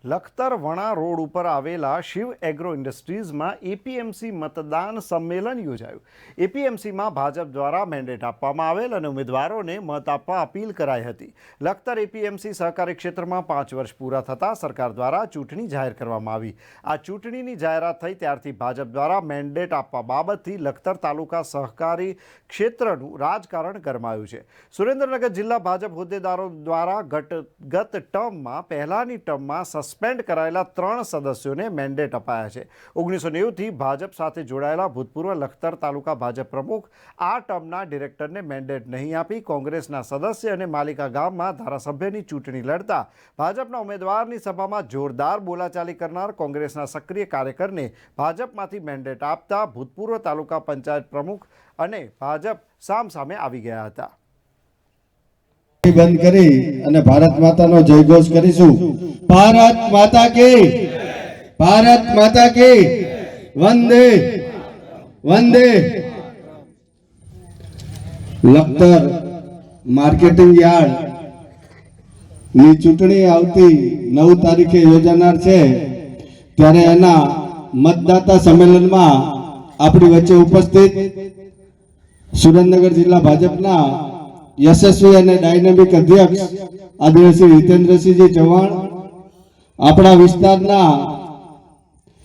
Lakhtar વણા road ઉપર આવેલા Shiv agro ઇન્ડસ્ટ્રીઝમાં APMC મતદાન સંમેલન યોજાયું। એપીએમસીમાં ભાજપ દ્વારા મેન્ડેટ આપવામાં આવેલ અને ઉમેદવારોને મત આપવા અપીલ કરાઈ હતી। લખતર એપીએમસી સહકારી ક્ષેત્રમાં 5 વર્ષ પૂરા થતાં સરકાર દ્વારા ચૂંટણી જાહેર કરવામાં આવી। આ ચૂંટણીની જાહેરાત થઈ ત્યારથી ભાજપ દ્વારા મેન્ડેટ આપવા બાબતથી લખતર તાલુકા સહકારી ક્ષેત્રનું રાજકારણ ગરમાયું છે। સુરેન્દ્રનગર જિલ્લા ભાજપ હોદ્દેદારો દ્વારા ગત ટર્મમાં પહેલાની ટર્મમાં સસ્પેન્ડ કરાયેલા 3 સદસ્યોને મેન્ડેટ અપાયા છે। 1990થી ભાજપ સાથે જોડાયેલા ભૂતપૂર્વ લખતર તાલુકા ભાજપ પ્રમુખ આ ટર્મના ડિરેક્ટરને મેન્ડેટ નહીં આપી કોંગ્રેસના સદસ્ય અને માલિકા ગામમાં ધારાસભ્યની ચૂંટણી લડતા ભાજપના ઉમેદવારની સભામાં જોરદાર બોલાચાલી કરનાર કોંગ્રેસના સક્રિય કાર્યકરને ભાજપમાંથી મેન્ડેટ આપતા ભૂતપૂર્વ તાલુકા પંચાયત પ્રમુખ અને ભાજપ સામસામે આવી ગયા હતા। બંધ કરી અને ભારત માતાનો જયઘોષ કરીશું। ભારત માતા કી, ભારત માતા કી, વંદે વંદે। લખતર માર્કેટિંગ યાર્ડ ની ચૂંટણી આવતી 9 તારીખે યોજાનાર છે, ત્યારે એના મતદાતા સંમેલનમાં આપણી વચ્ચે ઉપસ્થિત સુરેન્દ્રનગર જિલ્લા ભાજપના યશસ્વી અને ડાયનેમિક અધ્યક્ષ આદરણીય શ્રી હિતેન્દ્રસિંહજી ચૌહાણ, આપણા વિસ્તારના